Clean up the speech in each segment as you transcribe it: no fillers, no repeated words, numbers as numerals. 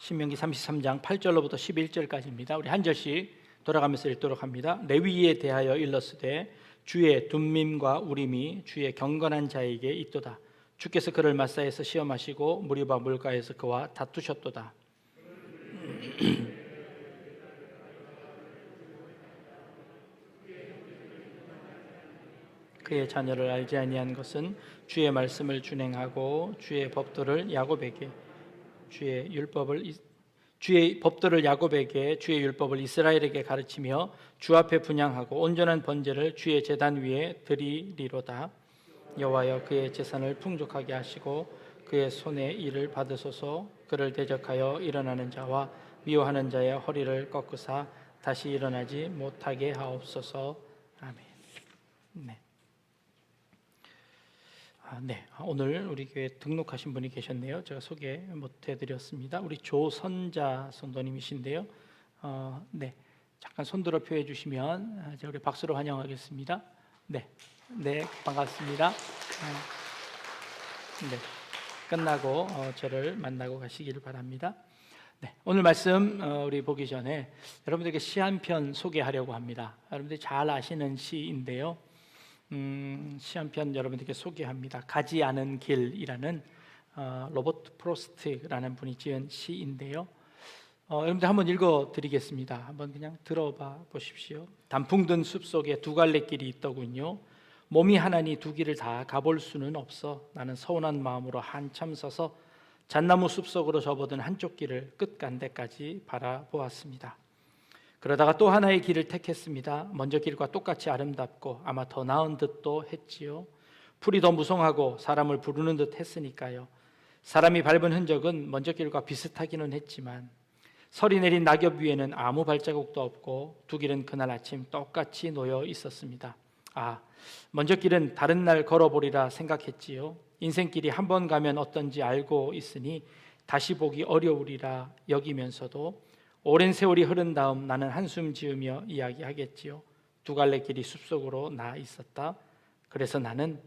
신명기 33장 8절로부터 11절까지입니다. 우리 한 절씩 돌아가면서 읽도록 합니다. 레위에 대하여 일렀으되 주의 둠밈과 우림이 주의 경건한 자에게 있도다. 주께서 그를 마사에서 시험하시고 무리바 물가에서 그와 다투셨도다. 그의 자녀를 알지 아니한 것은 주의 말씀을 준행하고 주의 법도를 야곱에게 주의 율법을 이스라엘에게 가르치며 주 앞에 분향하고 온전한 번제를 주의 제단 위에 드리리로다. 여호와여 그의 재산을 풍족하게 하시고 그의 손의 일을 받으소서. 그를 대적하여 일어나는 자와 미워하는 자의 허리를 꺾으사 다시 일어나지 못하게 하옵소서. 아멘. 네. 오늘 우리 교회 등록하신 분이 계셨네요. 제가 소개 못 해드렸습니다. 우리 조선자 성도님이신데요. 네. 잠깐 손들어 표해 주시면 제가 우리 박수로 환영하겠습니다. 네, 반갑습니다. 네, 끝나고 저를 만나고 가시기를 바랍니다. 네, 오늘 말씀 우리 보기 전에 여러분들에게 시 한 편 소개하려고 합니다. 여러분들이 잘 아시는 시인데요. 시 한 편 여러분들께 소개합니다. 가지 않은 길이라는 로버트 프로스트라는 분이 지은 시인데요. 여러분들 한번 읽어드리겠습니다. 한번 그냥 들어봐 보십시오. 단풍 든 숲속에 두 갈래 길이 있더군요. 몸이 하나니 두 길을 다 가볼 수는 없어. 나는 서운한 마음으로 한참 서서 잣나무 숲속으로 접어든 한쪽 길을 끝간데까지 바라보았습니다. 그러다가 또 하나의 길을 택했습니다. 먼저 길과 똑같이 아름답고 아마 더 나은 듯도 했지요. 풀이 더 무성하고 사람을 부르는 듯 했으니까요. 사람이 밟은 흔적은 먼저 길과 비슷하기는 했지만 설이 내린 낙엽 위에는 아무 발자국도 없고 두 길은 그날 아침 똑같이 놓여 있었습니다. 먼저 길은 다른 날 걸어보리라 생각했지요. 인생길이 한 번 가면 어떤지 알고 있으니 다시 보기 어려우리라 여기면서도 오랜 세월이 흐른 다음 나는 한숨 지으며 이야기하겠지요. 두 갈래 길이 숲속으로 나 있었다. 그래서 나는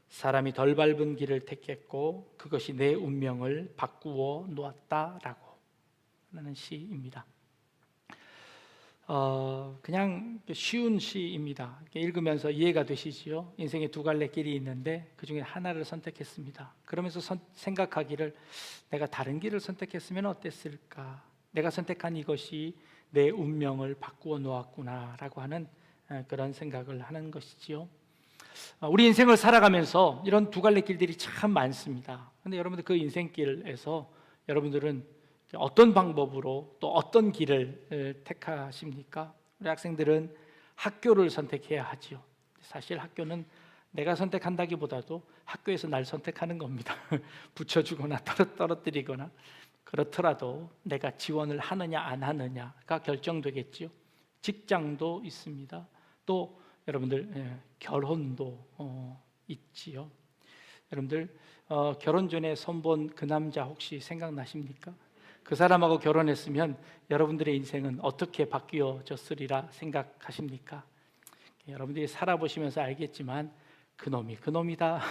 사람이 덜 밟은 길을 택했고 그것이 내 운명을 바꾸어 놓았다라고 하는 시입니다. 그냥 쉬운 시입니다. 읽으면서 이해가 되시지요? 인생에 두 갈래 길이 있는데 그 중에 하나를 선택했습니다. 그러면서 생각하기를 내가 다른 길을 선택했으면 어땠을까? 내가 선택한 이것이 내 운명을 바꾸어 놓았구나라고 하는 그런 생각을 하는 것이지요. 우리 인생을 살아가면서 이런 두 갈래 길들이 참 많습니다. 그런데 여러분들 그 인생길에서 여러분들은 어떤 방법으로 또 어떤 길을 택하십니까? 우리 학생들은 학교를 선택해야 하지요. 사실 학교는 내가 선택한다기보다도 학교에서 날 선택하는 겁니다. 붙여주거나 떨어뜨리거나 그렇더라도 내가 지원을 하느냐 안 하느냐가 결정되겠지요. 직장도 있습니다. 또 여러분들 결혼도 있지요. 여러분들 결혼 전에 선본 그 남자 혹시 생각나십니까? 그 사람하고 결혼했으면 여러분들의 인생은 어떻게 바뀌어졌으리라 생각하십니까? 여러분들이 살아보시면서 알겠지만 그놈이 그놈이다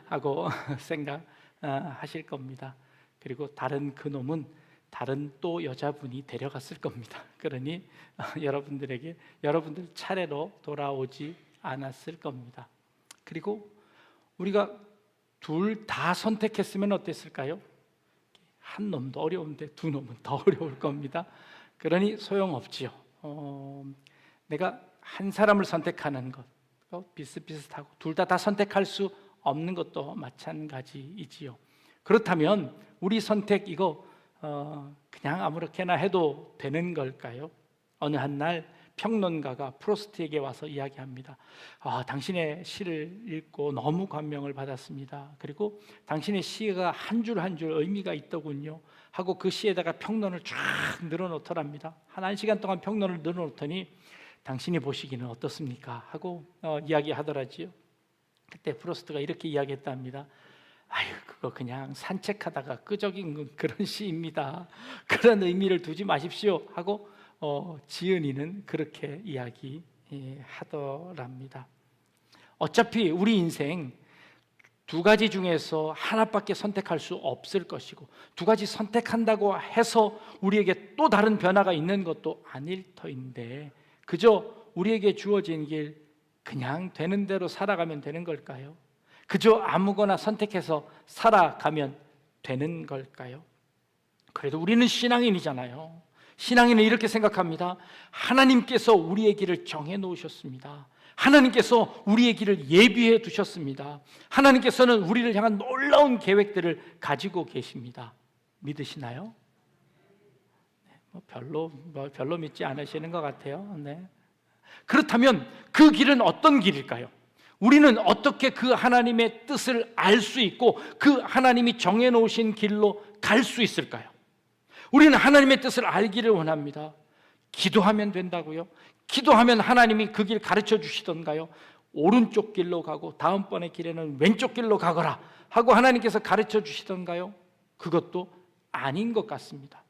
하고 생각하실 겁니다. 그리고 다른 그놈은 다른 또 여자분이 데려갔을 겁니다. 그러니 여러분들 차례로 돌아오지 않았을 겁니다. 그리고 우리가 둘 다 선택했으면 어땠을까요? 한 놈도 어려운데 두 놈은 더 어려울 겁니다. 그러니 소용없지요. 내가 한 사람을 선택하는 것 비슷비슷하고 둘 다 선택할 수 없는 것도 마찬가지이지요. 그렇다면 우리 선택 이거 그냥 아무렇게나 해도 되는 걸까요? 어느 한 날 평론가가 프로스트에게 와서 이야기합니다. 당신의 시를 읽고 너무 감명을 받았습니다. 그리고 당신의 시가 한 줄 한 줄 의미가 있더군요 하고 그 시에다가 평론을 쫙 늘어놓더랍니다. 한 시간 동안 평론을 늘어놓더니 당신이 보시기는 어떻습니까? 하고 이야기하더라지요. 그때 프로스트가 이렇게 이야기했답니다. 그거 그냥 산책하다가 끄적인 그런 시입니다. 그런 의미를 두지 마십시오 하고 지은이는 그렇게 이야기하더랍니다. 어차피 우리 인생 두 가지 중에서 하나밖에 선택할 수 없을 것이고, 두 가지 선택한다고 해서 우리에게 또 다른 변화가 있는 것도 아닐 터인데, 그저 우리에게 주어진 길 그냥 되는 대로 살아가면 되는 걸까요? 그저 아무거나 선택해서 살아가면 되는 걸까요? 그래도 우리는 신앙인이잖아요. 신앙인은 이렇게 생각합니다. 하나님께서 우리의 길을 정해 놓으셨습니다. 하나님께서 우리의 길을 예비해 두셨습니다. 하나님께서는 우리를 향한 놀라운 계획들을 가지고 계십니다. 믿으시나요? 별로 믿지 않으시는 것 같아요. 네. 그렇다면 그 길은 어떤 길일까요? 우리는 어떻게 그 하나님의 뜻을 알 수 있고 그 하나님이 정해 놓으신 길로 갈 수 있을까요? 우리는 하나님의 뜻을 알기를 원합니다. 기도하면 된다고요? 기도하면 하나님이 그 길 가르쳐 주시던가요? 오른쪽 길로 가고 다음번의 길에는 왼쪽 길로 가거라 하고 하나님께서 가르쳐 주시던가요? 그것도 아닌 것 같습니다.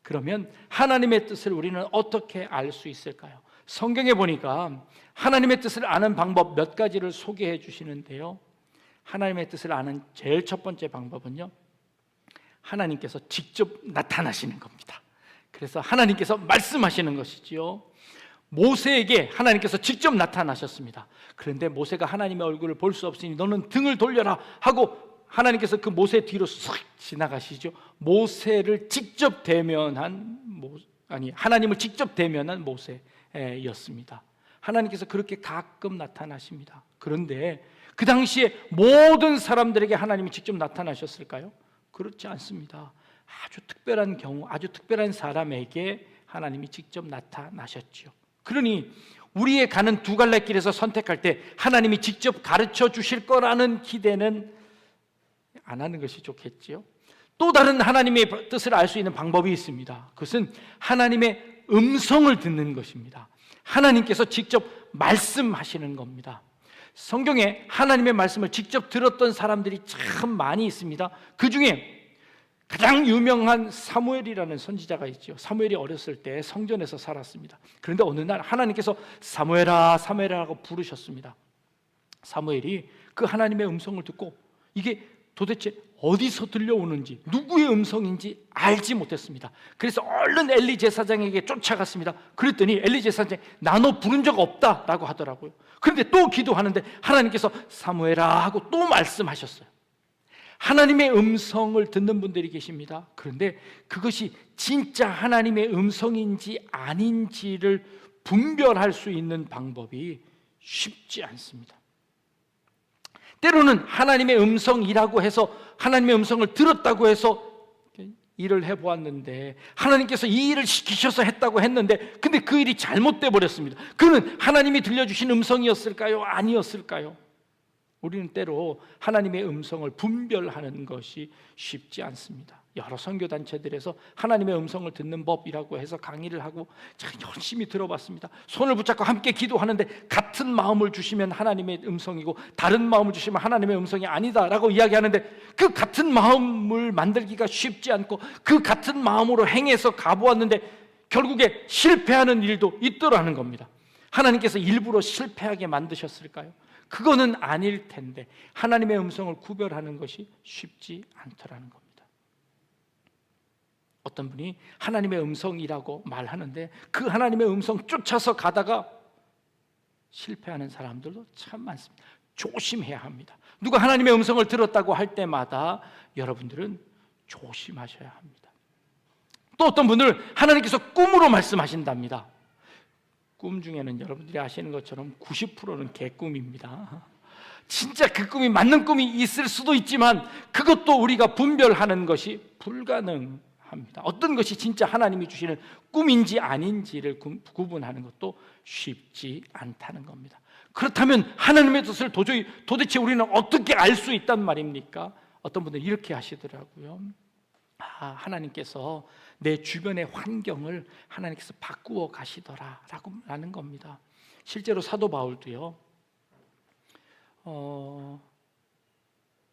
그러면 하나님의 뜻을 우리는 어떻게 알 수 있을까요? 성경에 보니까 하나님의 뜻을 아는 방법 몇 가지를 소개해 주시는데요, 하나님의 뜻을 아는 제일 첫 번째 방법은요, 하나님께서 직접 나타나시는 겁니다. 그래서 하나님께서 말씀하시는 것이지요. 모세에게 하나님께서 직접 나타나셨습니다. 그런데 모세가 하나님의 얼굴을 볼 수 없으니 너는 등을 돌려라 하고 하나님께서 그 모세 뒤로 싹 지나가시죠. 모세를 직접 하나님을 직접 대면한 모세였습니다. 하나님께서 그렇게 가끔 나타나십니다. 그런데 그 당시에 모든 사람들에게 하나님이 직접 나타나셨을까요? 그렇지 않습니다. 아주 특별한 경우, 아주 특별한 사람에게 하나님이 직접 나타나셨죠. 그러니 우리의 가는 두 갈래 길에서 선택할 때 하나님이 직접 가르쳐 주실 거라는 기대는 안 하는 것이 좋겠지요. 또 다른 하나님의 뜻을 알 수 있는 방법이 있습니다. 그것은 하나님의 음성을 듣는 것입니다. 하나님께서 직접 말씀하시는 겁니다. 성경에 하나님의 말씀을 직접 들었던 사람들이 참 많이 있습니다. 그 중에 가장 유명한 사무엘이라는 선지자가 있죠. 사무엘이 어렸을 때 성전에서 살았습니다. 그런데 어느 날 하나님께서 사무엘아 사무엘아라고 부르셨습니다. 사무엘이 그 하나님의 음성을 듣고 이게 도대체 어디서 들려오는지, 누구의 음성인지 알지 못했습니다. 그래서 얼른 엘리 제사장에게 쫓아갔습니다. 그랬더니 엘리 제사장이 나 너 부른 적 없다라고 하더라고요. 그런데 또 기도하는데 하나님께서 사무엘아 하고 또 말씀하셨어요. 하나님의 음성을 듣는 분들이 계십니다. 그런데 그것이 진짜 하나님의 음성인지 아닌지를 분별할 수 있는 방법이 쉽지 않습니다. 때로는 하나님의 음성이라고 해서 하나님의 음성을 들었다고 해서 일을 해보았는데 하나님께서 이 일을 시키셔서 했다고 했는데 근데 그 일이 잘못돼 버렸습니다. 그는 하나님이 들려주신 음성이었을까요? 아니었을까요? 우리는 때로 하나님의 음성을 분별하는 것이 쉽지 않습니다. 여러 선교단체들에서 하나님의 음성을 듣는 법이라고 해서 강의를 하고 열심히 들어봤습니다. 손을 붙잡고 함께 기도하는데 같은 마음을 주시면 하나님의 음성이고 다른 마음을 주시면 하나님의 음성이 아니다라고 이야기하는데 그 같은 마음을 만들기가 쉽지 않고 그 같은 마음으로 행해서 가보았는데 결국에 실패하는 일도 있더라는 겁니다. 하나님께서 일부러 실패하게 만드셨을까요? 그거는 아닐 텐데 하나님의 음성을 구별하는 것이 쉽지 않더라는 겁니다. 어떤 분이 하나님의 음성이라고 말하는데 그 하나님의 음성 쫓아서 가다가 실패하는 사람들도 참 많습니다. 조심해야 합니다. 누가 하나님의 음성을 들었다고 할 때마다 여러분들은 조심하셔야 합니다. 또 어떤 분들 하나님께서 꿈으로 말씀하신답니다. 꿈 중에는 여러분들이 아시는 것처럼 90%는 개꿈입니다. 진짜 그 꿈이 맞는 꿈이 있을 수도 있지만 그것도 우리가 분별하는 것이 불가능합니다. 어떤 것이 진짜 하나님이 주시는 꿈인지 아닌지를 구분하는 것도 쉽지 않다는 겁니다. 그렇다면 하나님의 뜻을 도대체 우리는 어떻게 알 수 있단 말입니까? 어떤 분들은 이렇게 하시더라고요. 하나님께서 내 주변의 환경을 하나님께서 바꾸어 가시더라라고 하는 겁니다. 실제로 사도 바울도요,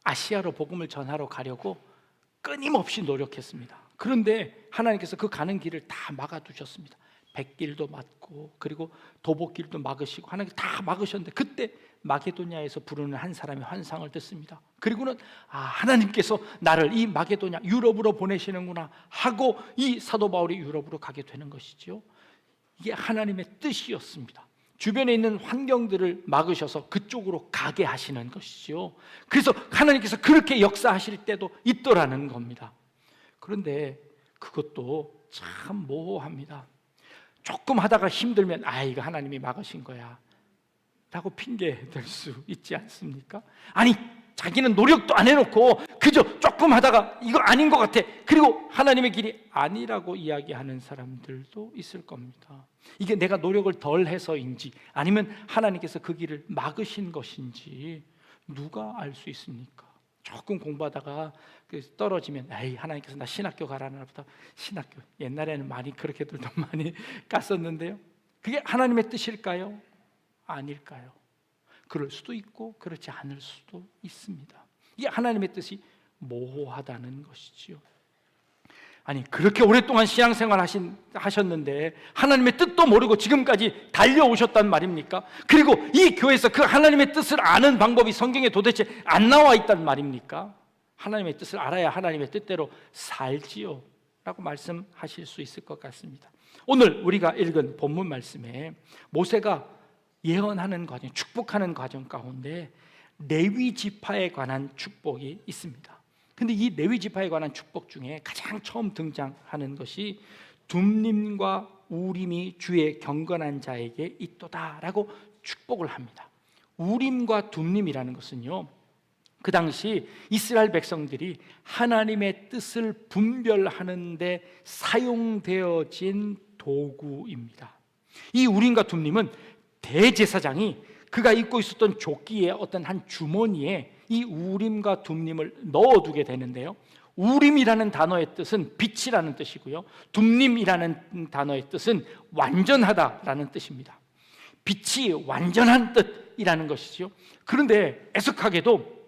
아시아로 복음을 전하러 가려고 끊임없이 노력했습니다. 그런데 하나님께서 그 가는 길을 다 막아두셨습니다. 백길도 막고 그리고 도복길도 막으시고 하나님께서 다 막으셨는데 그때 마게도냐에서 부르는 한 사람의 환상을 듣습니다. 그리고는 하나님께서 나를 이 마게도냐 유럽으로 보내시는구나 하고 이 사도 바울이 유럽으로 가게 되는 것이죠. 이게 하나님의 뜻이었습니다. 주변에 있는 환경들을 막으셔서 그쪽으로 가게 하시는 것이죠. 그래서 하나님께서 그렇게 역사하실 때도 있더라는 겁니다. 그런데 그것도 참 모호합니다. 조금 하다가 힘들면 이거 하나님이 막으신 거야 라고 핑계댈 수 있지 않습니까? 아니, 자기는 노력도 안 해놓고 그저 조금 하다가 이거 아닌 것 같아, 그리고 하나님의 길이 아니라고 이야기하는 사람들도 있을 겁니다. 이게 내가 노력을 덜 해서인지 아니면 하나님께서 그 길을 막으신 것인지 누가 알 수 있습니까? 조금 공부하다가 떨어지면 하나님께서 나 신학교 가라는 날부터 신학교, 옛날에는 많이 그렇게들도 많이 갔었는데요, 그게 하나님의 뜻일까요? 아닐까요? 그럴 수도 있고 그렇지 않을 수도 있습니다. 이게 하나님의 뜻이 모호하다는 것이지요. 아니, 그렇게 오랫동안 신앙생활 하셨는데 하나님의 뜻도 모르고 지금까지 달려오셨단 말입니까? 그리고 이 교회에서 그 하나님의 뜻을 아는 방법이 성경에 도대체 안 나와 있단 말입니까? 하나님의 뜻을 알아야 하나님의 뜻대로 살지요 라고 말씀하실 수 있을 것 같습니다. 오늘 우리가 읽은 본문 말씀에 모세가 예언하는 과정, 축복하는 과정 가운데 레위 지파에 관한 축복이 있습니다. 근데 이 레위 지파에 관한 축복 중에 가장 처음 등장하는 것이 둠림과 우림이 주의 경건한 자에게 있도다라고 축복을 합니다. 우림과 둠림이라는 것은요, 그 당시 이스라엘 백성들이 하나님의 뜻을 분별하는 데 사용되어진 도구입니다. 이 우림과 둠림은 대제사장이 그가 입고 있었던 조끼의 어떤 한 주머니에 이 우림과 둠림을 넣어두게 되는데요, 우림이라는 단어의 뜻은 빛이라는 뜻이고요, 둠림이라는 단어의 뜻은 완전하다라는 뜻입니다. 빛이 완전한 뜻이라는 것이죠. 그런데 애석하게도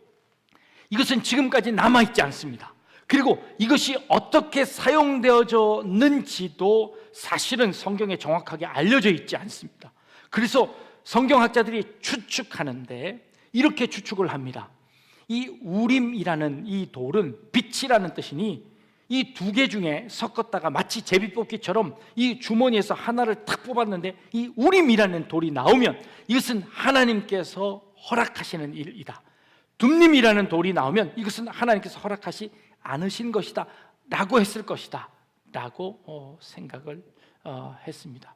이것은 지금까지 남아있지 않습니다. 그리고 이것이 어떻게 사용되어졌는지도 사실은 성경에 정확하게 알려져 있지 않습니다. 그래서 성경학자들이 추측하는데 이렇게 추측을 합니다. 이 우림이라는 이 돌은 빛이라는 뜻이니 이 두 개 중에 섞었다가 마치 제비뽑기처럼 이 주머니에서 하나를 탁 뽑았는데 이 우림이라는 돌이 나오면 이것은 하나님께서 허락하시는 일이다. 둠림이라는 돌이 나오면 이것은 하나님께서 허락하시 않으신 것이다 라고 했을 것이다 라고 생각을 했습니다.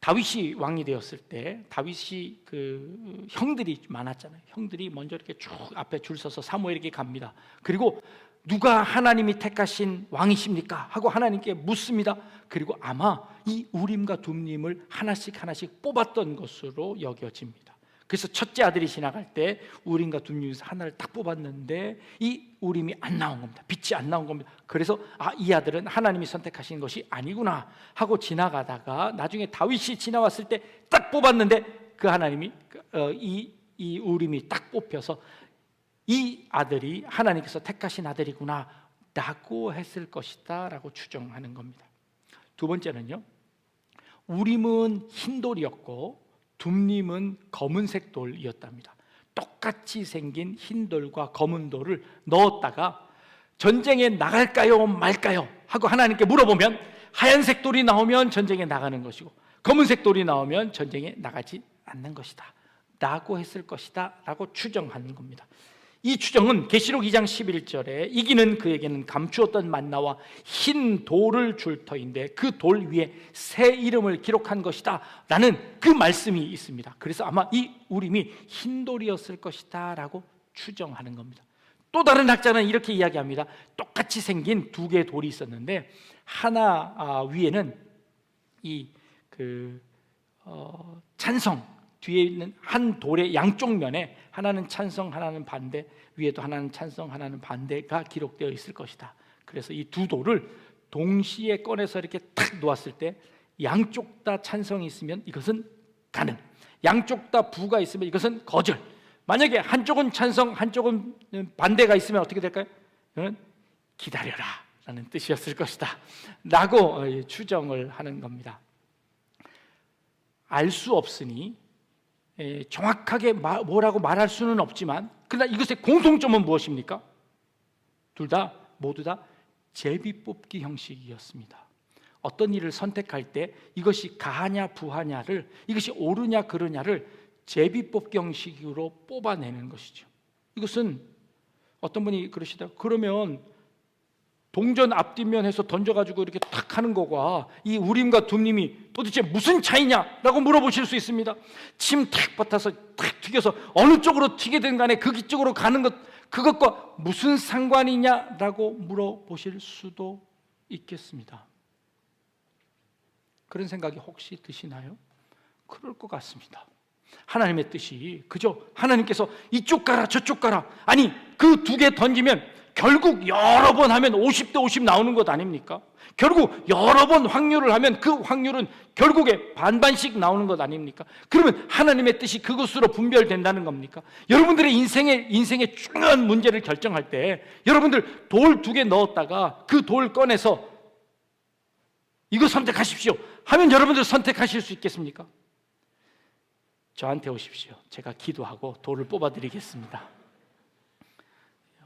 다윗이 왕이 되었을 때 다윗이 그 형들이 많았잖아요. 형들이 먼저 이렇게 쭉 앞에 줄 서서 사무엘에게 갑니다. 그리고 누가 하나님이 택하신 왕이십니까? 하고 하나님께 묻습니다. 그리고 아마 이 우림과 둠림을 하나씩 뽑았던 것으로 여겨집니다. 그래서 첫째 아들이 지나갈 때 우림과 둠림에서 하나를 딱 뽑았는데 이 우림이 안 나온 겁니다. 빛이 안 나온 겁니다. 그래서 이 아들은 하나님이 선택하신 것이 아니구나 하고 지나가다가 나중에 다윗이 지나왔을 때 딱 뽑았는데 그 하나님이 이 우림이 딱 뽑혀서 이 아들이 하나님께서 택하신 아들이구나 라고 했을 것이다 라고 추정하는 겁니다. 두 번째는요, 우림은 흰 돌이었고 둠림은 검은색 돌이었답니다. 똑같이 생긴 흰 돌과 검은 돌을 넣었다가 전쟁에 나갈까요 말까요 하고 하나님께 물어보면 하얀색 돌이 나오면 전쟁에 나가는 것이고 검은색 돌이 나오면 전쟁에 나가지 않는 것이다 라고 했을 것이다 라고 추정하는 겁니다. 이 추정은 계시록 2장 11절에 이기는 그에게는 감추었던 만나와 흰 돌을 줄 터인데 그 돌 위에 새 이름을 기록한 것이다 라는 그 말씀이 있습니다. 그래서 아마 이 우림이 흰 돌이었을 것이다 라고 추정하는 겁니다. 또 다른 학자는 이렇게 이야기합니다. 똑같이 생긴 두 개의 돌이 있었는데 하나 위에는 찬성, 뒤에 있는 한 돌의 양쪽 면에 하나는 찬성, 하나는 반대, 위에도 하나는 찬성, 하나는 반대가 기록되어 있을 것이다. 그래서 이 두 돌을 동시에 꺼내서 이렇게 탁 놓았을 때 양쪽 다 찬성이 있으면 이것은 가능, 양쪽 다 부가 있으면 이것은 거절. 만약에 한쪽은 찬성, 한쪽은 반대가 있으면 어떻게 될까요? 이거는 기다려라 라는 뜻이었을 것이다 라고 추정을 하는 겁니다. 알 수 없으니 정확하게 뭐라고 말할 수는 없지만, 그러나 이것의 공통점은 무엇입니까? 모두 다 제비뽑기 형식이었습니다. 어떤 일을 선택할 때 이것이 가하냐 부하냐를, 이것이 옳으냐 그르냐를 제비뽑기 형식으로 뽑아내는 것이죠. 이것은 어떤 분이 그러시다, 그러면 동전 앞뒷면 해서 던져가지고 이렇게 탁 하는 거과 이 우림과 둠림이 도대체 무슨 차이냐라고 물어보실 수 있습니다. 침 탁 받아서 탁 튀겨서 어느 쪽으로 튀게든 간에 그 쪽으로 가는 것, 그것과 무슨 상관이냐라고 물어보실 수도 있겠습니다. 그런 생각이 혹시 드시나요? 그럴 것 같습니다. 하나님의 뜻이 그저 하나님께서 이쪽 가라 저쪽 가라, 아니 그 두 개 던지면 결국 여러 번 하면 50대 50 나오는 것 아닙니까? 결국 여러 번 확률을 하면 그 확률은 결국에 반반씩 나오는 것 아닙니까? 그러면 하나님의 뜻이 그것으로 분별된다는 겁니까? 여러분들의 인생의 중요한 문제를 결정할 때 여러분들 돌 2개 넣었다가 그 돌 꺼내서 이거 선택하십시오 하면 여러분들 선택하실 수 있겠습니까? 저한테 오십시오. 제가 기도하고 돌을 뽑아드리겠습니다.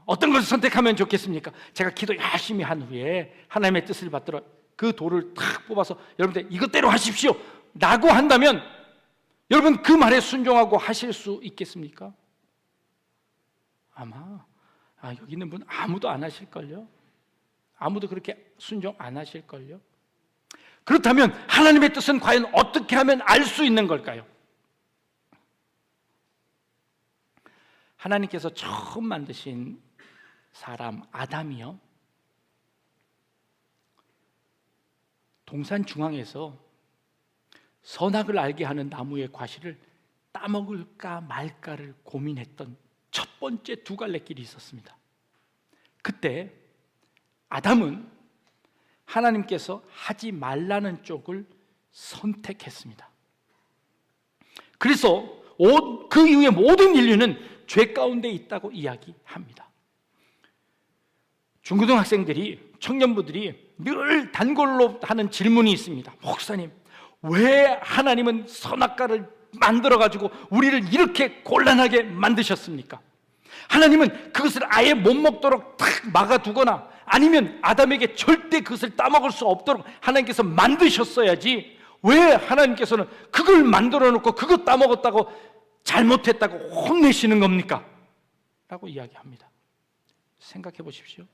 어떤 것을 선택하면 좋겠습니까? 제가 기도 열심히 한 후에 하나님의 뜻을 받들어 그 돌을 탁 뽑아서 여러분들 이것대로 하십시오 라고 한다면 여러분 그 말에 순종하고 하실 수 있겠습니까? 아마 여기 있는 분 아무도 안 하실걸요? 아무도 그렇게 순종 안 하실걸요? 그렇다면 하나님의 뜻은 과연 어떻게 하면 알 수 있는 걸까요? 하나님께서 처음 만드신 사람 아담이요, 동산 중앙에서 선악을 알게 하는 나무의 과실을 따먹을까 말까를 고민했던 첫 번째 2갈래길이 있었습니다. 그때 아담은 하나님께서 하지 말라는 쪽을 선택했습니다. 그래서 그 이후에 모든 인류는 죄 가운데 있다고 이야기합니다. 중고등학생들이, 청년부들이 늘 단골로 하는 질문이 있습니다. 목사님, 왜 하나님은 선악과를 만들어가지고 우리를 이렇게 곤란하게 만드셨습니까? 하나님은 그것을 아예 못 먹도록 탁 막아두거나 아니면 아담에게 절대 그것을 따먹을 수 없도록 하나님께서 만드셨어야지 왜 하나님께서는 그걸 만들어 놓고 그거 따먹었다고 잘못했다고 혼내시는 겁니까? 라고 이야기합니다. 생각해 보십시오.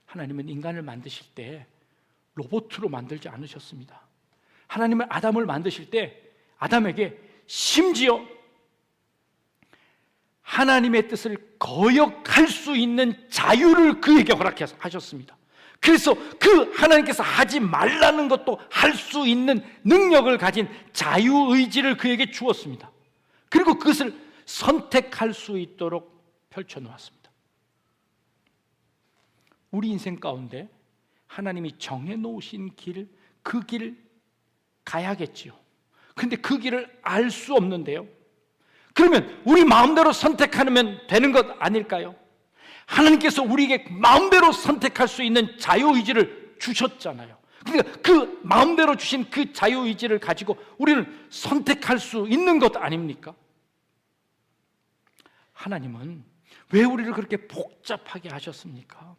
하나님은 인간을 만드실 때 로봇으로 만들지 않으셨습니다. 하나님은 아담을 만드실 때 아담에게 심지어 하나님의 뜻을 거역할 수 있는 자유를 그에게 허락하셨습니다. 그래서 그 하나님께서 하지 말라는 것도 할 수 있는 능력을 가진 자유의지를 그에게 주었습니다. 그리고 그것을 선택할 수 있도록 펼쳐놓았습니다. 우리 인생 가운데 하나님이 정해놓으신 길, 그 길 가야겠지요. 그런데 그 길을 알 수 없는데요, 그러면 우리 마음대로 선택하면 되는 것 아닐까요? 하나님께서 우리에게 마음대로 선택할 수 있는 자유의지를 주셨잖아요. 그러니까 그 마음대로 주신 그 자유의지를 가지고 우리는 선택할 수 있는 것 아닙니까? 하나님은 왜 우리를 그렇게 복잡하게 하셨습니까?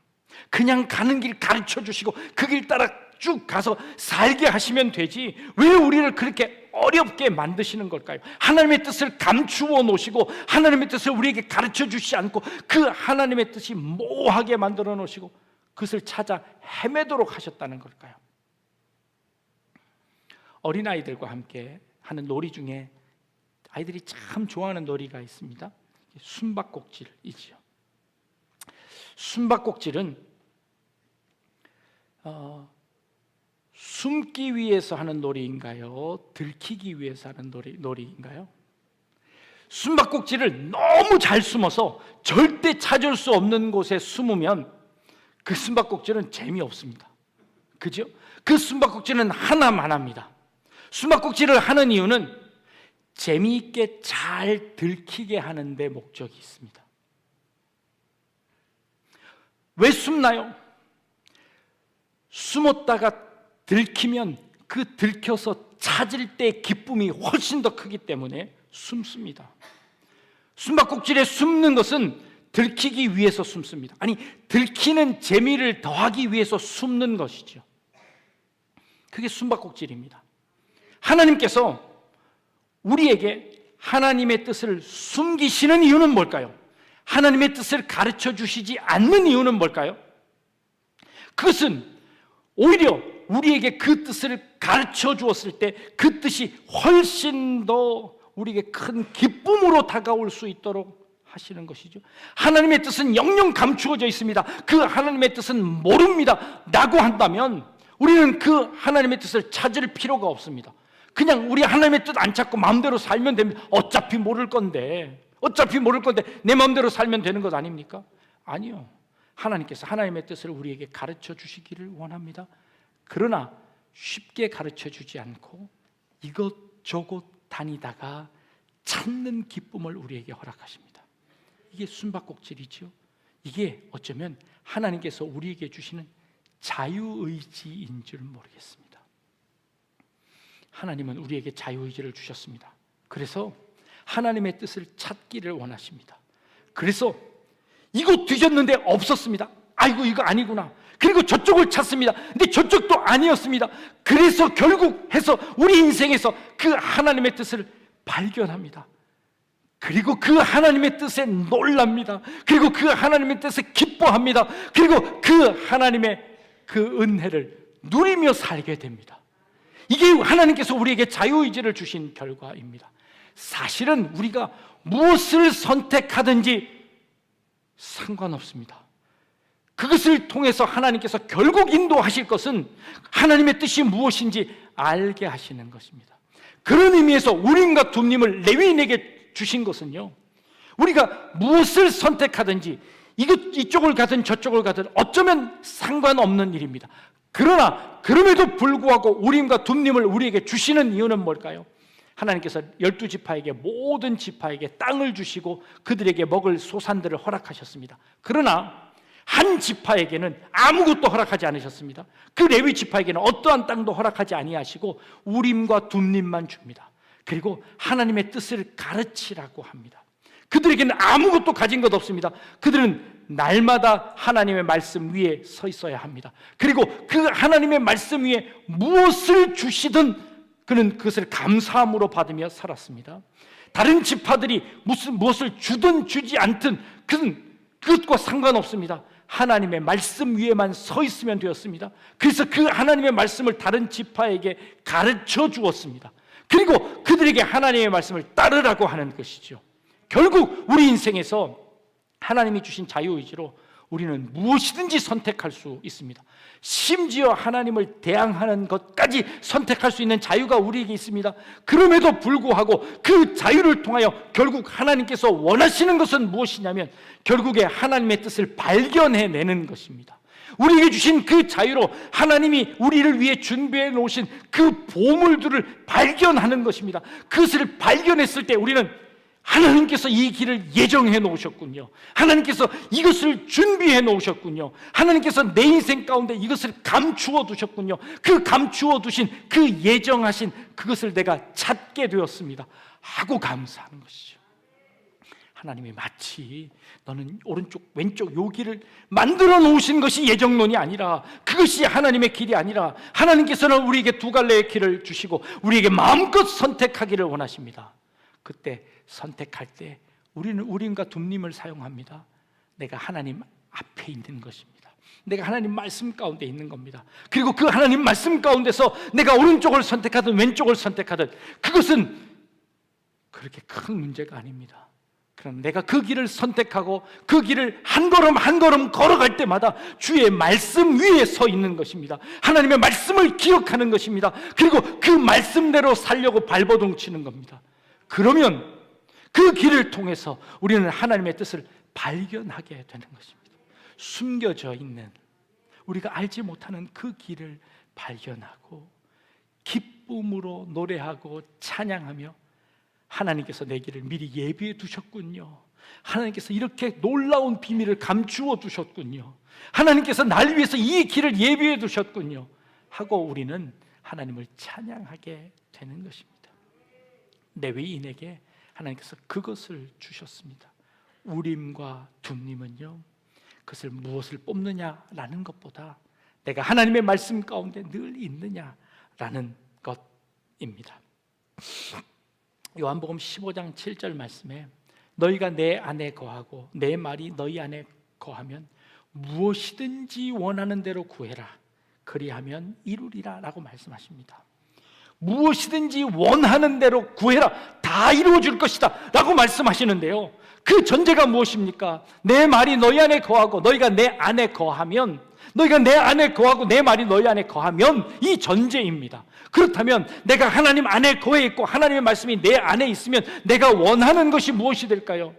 그냥 가는 길 가르쳐 주시고 그 길 따라 쭉 가서 살게 하시면 되지 왜 우리를 그렇게 어렵게 만드시는 걸까요? 하나님의 뜻을 감추어 놓으시고 하나님의 뜻을 우리에게 가르쳐 주시지 않고 그 하나님의 뜻이 모호하게 만들어 놓으시고 그것을 찾아 헤매도록 하셨다는 걸까요? 어린아이들과 함께 하는 놀이 중에 아이들이 참 좋아하는 놀이가 있습니다. 숨바꼭질이지요. 숨바꼭질은 숨기 위해서 하는 놀이인가요? 들키기 위해서 하는 놀이인가요? 숨바꼭질을 너무 잘 숨어서 절대 찾을 수 없는 곳에 숨으면 그 숨바꼭질은 재미없습니다. 그죠? 그 숨바꼭질은 하나만 합니다. 숨바꼭질을 하는 이유는 재미있게 잘 들키게 하는 데 목적이 있습니다. 왜 숨나요? 숨었다가 들키면 그 들켜서 찾을 때 기쁨이 훨씬 더 크기 때문에 숨습니다. 숨바꼭질에 숨는 것은 들키기 위해서 숨습니다. 아니, 들키는 재미를 더하기 위해서 숨는 것이죠. 그게 숨바꼭질입니다. 하나님께서 우리에게 하나님의 뜻을 숨기시는 이유는 뭘까요? 하나님의 뜻을 가르쳐 주시지 않는 이유는 뭘까요? 그것은 오히려 우리에게 그 뜻을 가르쳐 주었을 때 그 뜻이 훨씬 더 우리에게 큰 기쁨으로 다가올 수 있도록 하시는 것이죠. 하나님의 뜻은 영영 감추어져 있습니다. 그 하나님의 뜻은 모릅니다 라고 한다면 우리는 그 하나님의 뜻을 찾을 필요가 없습니다. 그냥 우리 하나님의 뜻 안 찾고 마음대로 살면 됩니다. 어차피 모를 건데 내 마음대로 살면 되는 것 아닙니까? 아니요. 하나님께서 하나님의 뜻을 우리에게 가르쳐 주시기를 원합니다. 그러나 쉽게 가르쳐 주지 않고 이것저것 다니다가 찾는 기쁨을 우리에게 허락하십니다. 이게 숨바꼭질이죠. 이게 어쩌면 하나님께서 우리에게 주시는 자유의지인 줄 모르겠습니다. 하나님은 우리에게 자유의지를 주셨습니다. 그래서 하나님의 뜻을 찾기를 원하십니다. 그래서 이거 뒤졌는데 없었습니다. 아이고 이거 아니구나. 그리고 저쪽을 찾습니다. 근데 저쪽도 아니었습니다. 그래서 결국 해서 우리 인생에서 그 하나님의 뜻을 발견합니다. 그리고 그 하나님의 뜻에 놀랍니다. 그리고 그 하나님의 뜻에 기뻐합니다. 그리고 그 하나님의 그 은혜를 누리며 살게 됩니다. 이게 하나님께서 우리에게 자유의지를 주신 결과입니다. 사실은 우리가 무엇을 선택하든지 상관없습니다. 그것을 통해서 하나님께서 결국 인도하실 것은 하나님의 뜻이 무엇인지 알게 하시는 것입니다. 그런 의미에서 우림과 둠님을 레위인에게 주신 것은요, 우리가 무엇을 선택하든지 이쪽을 가든 저쪽을 가든 어쩌면 상관없는 일입니다. 그러나 그럼에도 불구하고 우림과 둠님을 우리에게 주시는 이유는 뭘까요? 하나님께서 12지파에게 모든 지파에게 땅을 주시고 그들에게 먹을 소산들을 허락하셨습니다. 그러나 한 지파에게는 아무것도 허락하지 않으셨습니다. 그 레위 지파에게는 어떠한 땅도 허락하지 아니하시고 우림과 둠님만 줍니다. 그리고 하나님의 뜻을 가르치라고 합니다. 그들에게는 아무것도 가진 것 없습니다. 그들은 날마다 하나님의 말씀 위에 서 있어야 합니다. 그리고 그 하나님의 말씀 위에 무엇을 주시든 그는 그것을 감사함으로 받으며 살았습니다. 다른 지파들이 무엇을 주든 주지 않든 그는 그것과 상관없습니다. 하나님의 말씀 위에만 서 있으면 되었습니다. 그래서 그 하나님의 말씀을 다른 지파에게 가르쳐 주었습니다. 그리고 그들에게 하나님의 말씀을 따르라고 하는 것이죠. 결국 우리 인생에서 하나님이 주신 자유의지로 우리는 무엇이든지 선택할 수 있습니다. 심지어 하나님을 대항하는 것까지 선택할 수 있는 자유가 우리에게 있습니다. 그럼에도 불구하고 그 자유를 통하여 결국 하나님께서 원하시는 것은 무엇이냐면 결국에 하나님의 뜻을 발견해내는 것입니다. 우리에게 주신 그 자유로 하나님이 우리를 위해 준비해 놓으신 그 보물들을 발견하는 것입니다. 그것을 발견했을 때 우리는 하나님께서 이 길을 예정해 놓으셨군요. 하나님께서 이것을 준비해 놓으셨군요. 하나님께서 내 인생 가운데 이것을 감추어 두셨군요. 그 감추어 두신 그 예정하신 그것을 내가 찾게 되었습니다 하고 감사하는 것이죠. 하나님이 마치 너는 오른쪽 왼쪽 요 길을 만들어 놓으신 것이 예정론이 아니라 그것이 하나님의 길이 아니라 하나님께서는 우리에게 두 갈래의 길을 주시고 우리에게 마음껏 선택하기를 원하십니다. 그때 선택할 때 우리는 우림과 둠님을 사용합니다. 내가 하나님 앞에 있는 것입니다. 내가 하나님 말씀 가운데 있는 겁니다. 그리고 그 하나님 말씀 가운데서 내가 오른쪽을 선택하든 왼쪽을 선택하든 그것은 그렇게 큰 문제가 아닙니다. 그럼 내가 그 길을 선택하고 그 길을 한 걸음 한 걸음 걸어갈 때마다 주의 말씀 위에 서 있는 것입니다. 하나님의 말씀을 기억하는 것입니다. 그리고 그 말씀대로 살려고 발버둥치는 겁니다. 그러면 그 길을 통해서 우리는 하나님의 뜻을 발견하게 되는 것입니다. 숨겨져 있는 우리가 알지 못하는 그 길을 발견하고 기쁨으로 노래하고 찬양하며 하나님께서 내 길을 미리 예비해 두셨군요. 하나님께서 이렇게 놀라운 비밀을 감추어 두셨군요. 하나님께서 날 위해서 이 길을 예비해 두셨군요 하고 우리는 하나님을 찬양하게 되는 것입니다. 레위인에게 하나님께서 그것을 주셨습니다. 우림과 둠림은요, 그것을 무엇을 뽑느냐라는 것보다 내가 하나님의 말씀 가운데 늘 있느냐라는 것입니다. 요한복음 15장 7절 말씀에 너희가 내 안에 거하고 내 말이 너희 안에 거하면 무엇이든지 원하는 대로 구해라 그리하면 이루리라 라고 말씀하십니다. 무엇이든지 원하는 대로 구해라 다 이루어질 것이다 라고 말씀하시는데요, 그 전제가 무엇입니까? 내 말이 너희 안에 거하고 너희가 내 안에 거하면, 너희가 내 안에 거하고 내 말이 너희 안에 거하면, 이 전제입니다. 그렇다면 내가 하나님 안에 거해 있고 하나님의 말씀이 내 안에 있으면 내가 원하는 것이 무엇이 될까요?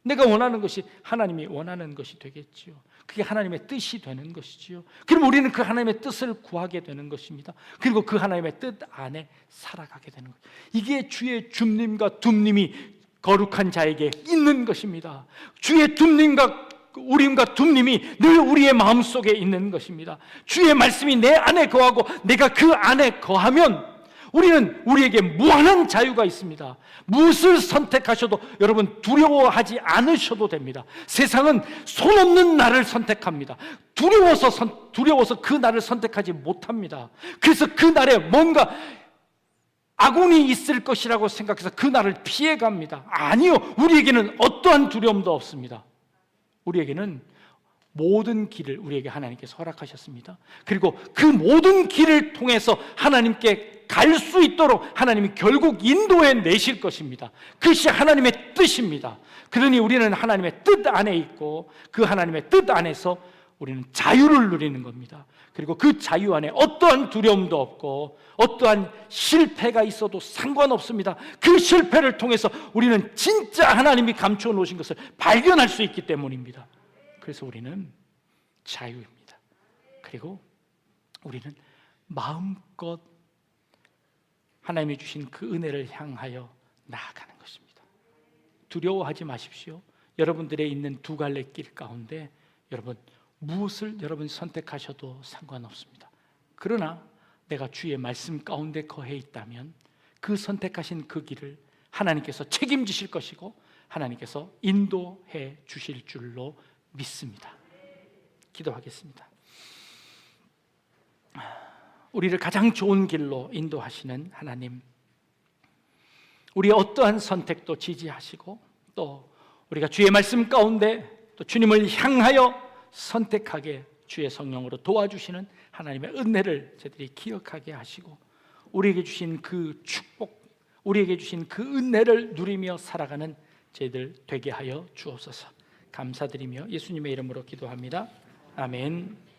내가 원하는 것이 하나님이 원하는 것이 되겠지요. 그게 하나님의 뜻이 되는 것이지요. 그럼 우리는 그 하나님의 뜻을 구하게 되는 것입니다. 그리고 그 하나님의 뜻 안에 살아가게 되는 것. 이게 주의 줌림과 둠림이 거룩한 자에게 있는 것입니다. 주의 둠림과 우림과 둠림이 늘 우리의 마음속에 있는 것입니다. 주의 말씀이 내 안에 거하고 내가 그 안에 거하면 우리에게 무한한 자유가 있습니다. 무엇을 선택하셔도 여러분 두려워하지 않으셔도 됩니다. 세상은 손 없는 나를 선택합니다. 두려워서 그 나를 선택하지 못합니다. 그래서 그 날에 뭔가 아군이 있을 것이라고 생각해서 그 날을 피해갑니다. 아니요, 우리에게는 어떠한 두려움도 없습니다. 우리에게는 모든 길을 우리에게 하나님께서 허락하셨습니다. 그리고 그 모든 길을 통해서 하나님께 갈 수 있도록 하나님이 결국 인도해 내실 것입니다. 그것이 하나님의 뜻입니다. 그러니 우리는 하나님의 뜻 안에 있고 그 하나님의 뜻 안에서 우리는 자유를 누리는 겁니다. 그리고 그 자유 안에 어떠한 두려움도 없고 어떠한 실패가 있어도 상관없습니다. 그 실패를 통해서 우리는 진짜 하나님이 감추어 놓으신 것을 발견할 수 있기 때문입니다. 그래서 우리는 자유입니다. 그리고 우리는 마음껏 하나님이 주신 그 은혜를 향하여 나아가는 것입니다. 두려워하지 마십시오. 여러분들의 있는 두 갈래 길 가운데 여러분 무엇을 여러분 선택하셔도 상관없습니다. 그러나 내가 주의 말씀 가운데 거해 있다면 그 선택하신 그 길을 하나님께서 책임지실 것이고 하나님께서 인도해 주실 줄로 믿습니다. 기도하겠습니다. 우리를 가장 좋은 길로 인도하시는 하나님, 우리의 어떠한 선택도 지지하시고 또 우리가 주의 말씀 가운데 또 주님을 향하여 선택하게 주의 성령으로 도와주시는 하나님의 은혜를 저희들이 기억하게 하시고 우리에게 주신 그 축복, 우리에게 주신 그 은혜를 누리며 살아가는 저희들 되게 하여 주옵소서. 감사드리며 예수님의 이름으로 기도합니다. 아멘.